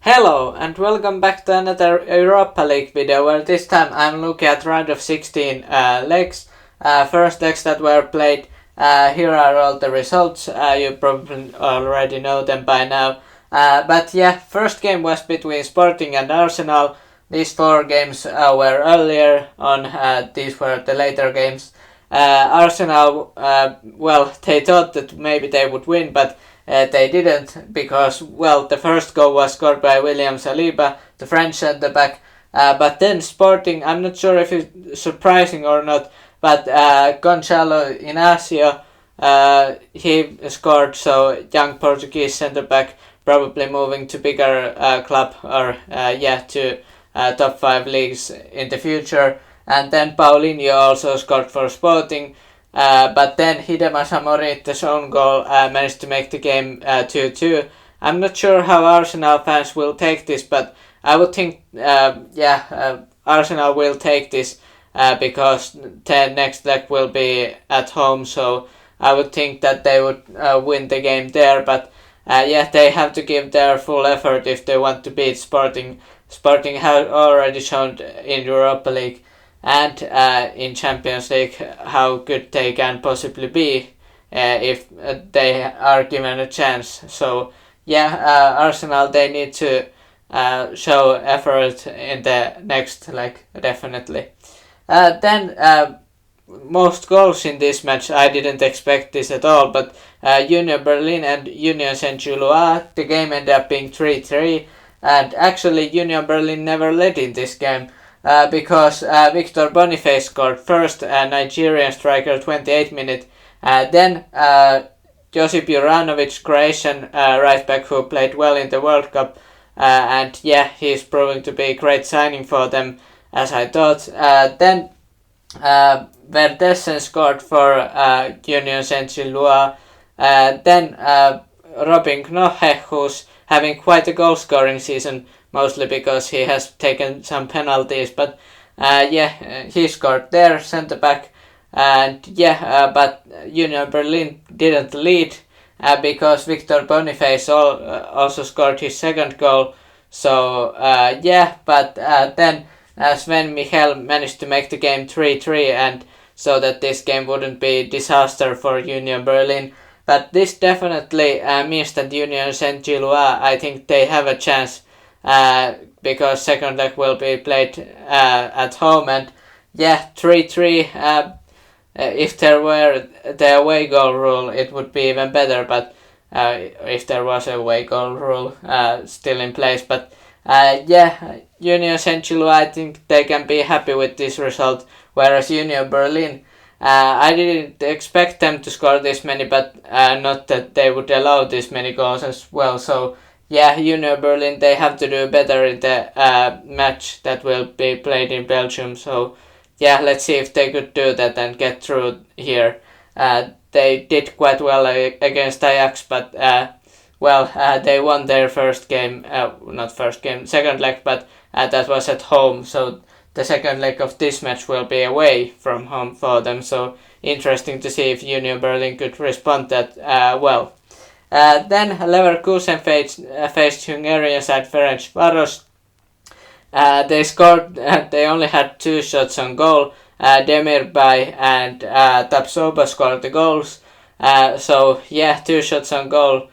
Hello and welcome back to another Europa League video where this time I'm looking at round of 16 legs. First legs that were played. Here are all the results. You probably already know them by now. But yeah, first game was between Sporting and Arsenal. These four games were earlier on. These were the later games. Arsenal, they thought that maybe they would win, but they didn't because, the first goal was scored by William Saliba, the French centre-back. But then Sporting, I'm not sure if it's surprising or not, but Gonçalo Inácio, he scored, so young Portuguese centre-back, probably moving to bigger club or, to top 5 leagues in the future. And then Paulinho also scored for Sporting. But then Hidema Samorita's own goal managed to make the game 2-2. I'm not sure how Arsenal fans will take this, but I would think, Arsenal will take this because the next leg will be at home, so I would think that they would win the game there, but they have to give their full effort if they want to beat Sporting. Sporting have already shown in Europa League and in Champions League how good they can possibly be if they are given a chance. So Arsenal, they need to show effort in the next leg, definitely. Then most goals in this match, I didn't expect this at all, but Union Berlin and Union Saint-Gilloise, the game ended up being 3-3, and actually Union Berlin never led in this game. Because Victor Boniface scored first, Nigerian striker, 28 minute. Then Josip Juranovic, Croatian right back who played well in the World Cup. He's proving to be a great signing for them, as I thought. Then Verdessen scored for Union Saint-Gilloise. Then Robin Knoche, who's having quite a goal scoring season, mostly because he has taken some penalties, but he scored there, centre back, and but Union Berlin didn't lead because Victor Boniface also scored his second goal. So then Sven Michel managed to make the game 3-3, and so that this game wouldn't be a disaster for Union Berlin. But this definitely means that Union Saint-Gilloise, I think they have a chance. Because second leg will be played at home, and 3-3. If there were the away goal rule, it would be even better. But if there was a away goal rule still in place, but Union Saint-Gilloise, I think they can be happy with this result. Whereas Union Berlin, I didn't expect them to score this many, but not that they would allow this many goals as well. So. Union Berlin, they have to do better in the match that will be played in Belgium. So, let's see if they could do that and get through here. They did quite well against Ajax, but they won their second leg, but that was at home. So the second leg of this match will be away from home for them. So interesting to see if Union Berlin could respond that well. Then Leverkusen faced Hungarian side Ferencváros. They scored. They only had 2 shots on goal. Demirbay and Tapsoba scored the goals. 2 shots on goal.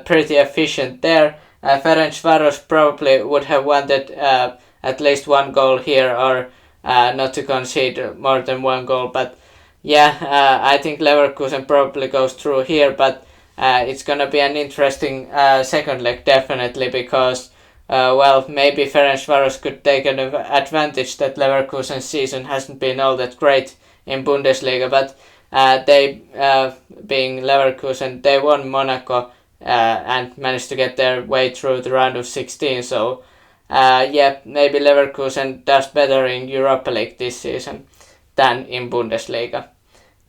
Pretty efficient there. Ferencváros probably would have wanted at least 1 goal here, or not to concede more than 1 goal. But I think Leverkusen probably goes through here, but. It's gonna be an interesting second leg, definitely, because maybe Ferencváros could take an advantage that Leverkusen's season hasn't been all that great in Bundesliga, but they, being Leverkusen, they won Monaco and managed to get their way through the round of 16. So maybe Leverkusen does better in Europa League this season than in Bundesliga.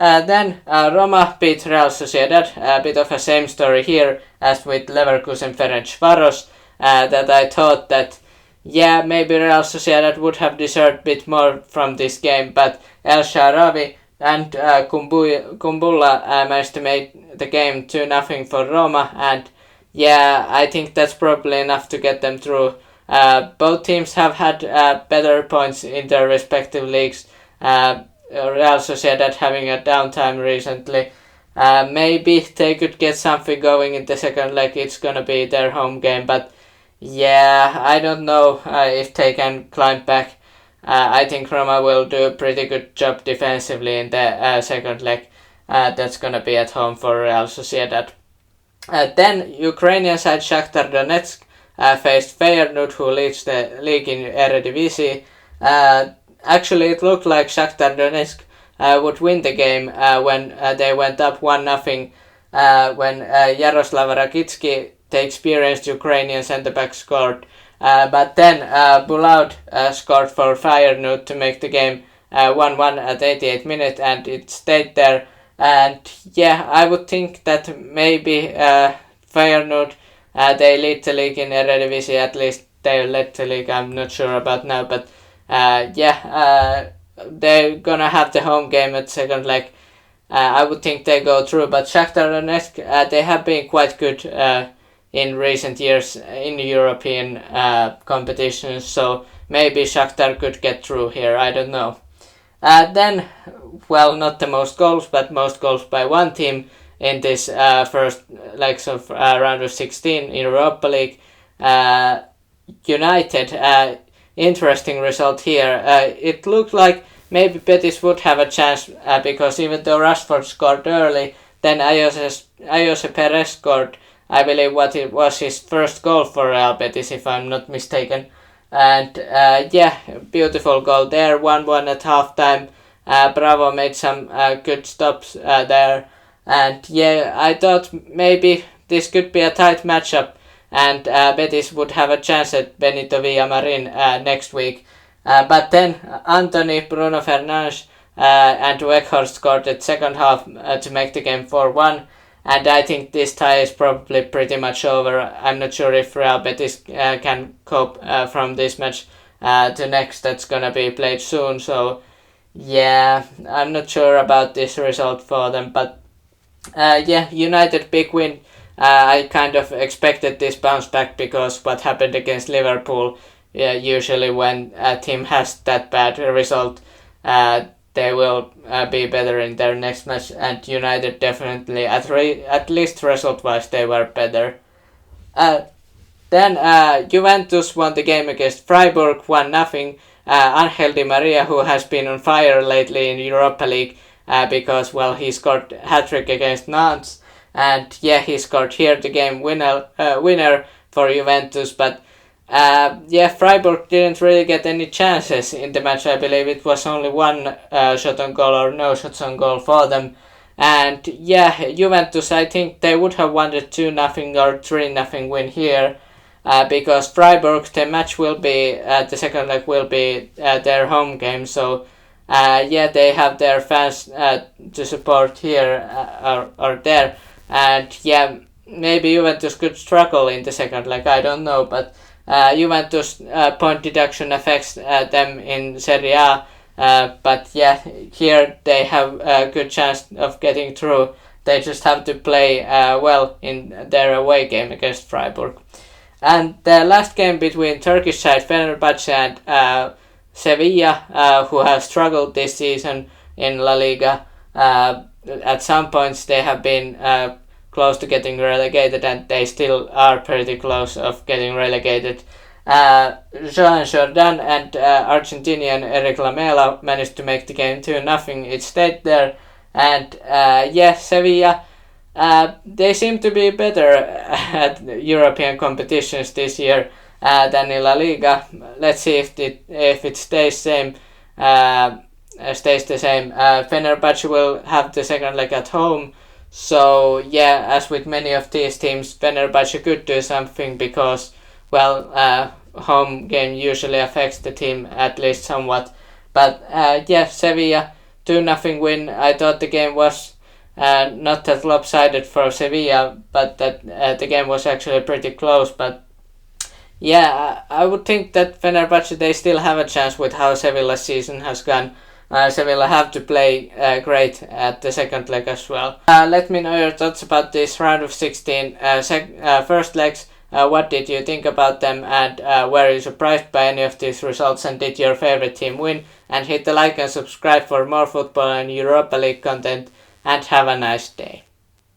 Then Roma beat Real Sociedad, a bit of a same story here as with Leverkusen Ferencváros, that I thought that maybe Real Sociedad would have deserved a bit more from this game, but El Shaarawy and Kumbulla managed to make the game 2-0 for Roma, and yeah, I think that's probably enough to get them through. Both teams have had better points in their respective leagues. Real Sociedad having a downtime recently. Maybe they could get something going in the second leg. It's gonna be their home game, but yeah, I don't know if they can climb back. I think Roma will do a pretty good job defensively in the second leg. That's gonna be at home for Real Sociedad. Then Ukrainian side Shakhtar Donetsk faced Feyenoord, who leads the league in Eredivisie. Actually, it looked like Shakhtar Donetsk would win the game when they went up 1-0 when Yaroslav Rakitsky, the experienced Ukrainian centre-back, scored. But then Bulaud scored for Feyenoord to make the game 1-1 at 88 minutes, and it stayed there. And yeah, I would think that maybe Feyenoord, they lead the league in Eredivisie, at least they led the league, I'm not sure about now, but they're gonna have the home game at second leg. I would think they go through, but Shakhtar Donetsk, they have been quite good in recent years in European competitions, so maybe Shakhtar could get through here, I don't know. Then, well, not the most goals, but most goals by one team in this first legs of round of 16 in Europa League. United, interesting result here. It looked like maybe Betis would have a chance because even though Rashford scored early, then Ayose Perez scored, I believe what it was his first goal for Real Betis, if I'm not mistaken. And yeah, beautiful goal there, 1-1 at halftime. Bravo made some good stops there. And yeah, I thought maybe this could be a tight matchup and Betis would have a chance at Benito Villamarin next week. But then Anthony, Bruno Fernandes and Weghorst scored at second half to make the game 4-1. And I think this tie is probably pretty much over. I'm not sure if Real Betis can cope from this match to next that's gonna be played soon. So yeah, I'm not sure about this result for them. But yeah, United big win. I kind of expected this bounce back because what happened against Liverpool, usually when a team has that bad result, they will be better in their next match, and United definitely, at least result-wise, they were better. Then Juventus won the game against Freiburg 1-0. Angel Di Maria, who has been on fire lately in Europa League because, well, he scored hat-trick against Nantes, and yeah, he scored here the game winner for Juventus, but yeah, Freiburg didn't really get any chances in the match. I believe it was only one shot on goal or no shots on goal for them. And yeah, Juventus, I think they would have wanted 2-0 or 3-0 win here because Freiburg, the match will be, the second leg will be their home game. So yeah, they have their fans to support here or there. And yeah, maybe Juventus could struggle in the second leg, I don't know, but Juventus point deduction affects them in Serie A, but yeah, here they have a good chance of getting through. They just have to play well in their away game against Freiburg. And the last game between Turkish side Fenerbahce and Sevilla, who have struggled this season in La Liga. At some points they have been close to getting relegated, and they still are pretty close of getting relegated. Joan Jordan and Argentinian Eric Lamela managed to make the game 2-0. It stayed there, and yeah, Sevilla, they seem to be better at European competitions this year than in La Liga. Let's see if it stays same. Stays the same. Fenerbahce will have the second leg at home. So yeah, as with many of these teams, Fenerbahce could do something because, well, home game usually affects the team at least somewhat. But yeah, Sevilla 2-0 win. I thought the game was not that lopsided for Sevilla, but that the game was actually pretty close. But yeah, I would think that Fenerbahce, they still have a chance with how Sevilla's season has gone. Sevilla have to play great at the second leg as well. Let me know your thoughts about this round of 16 first legs. What did you think about them, and were you surprised by any of these results, and did your favorite team win? And hit the like and subscribe for more football and Europa League content, and have a nice day.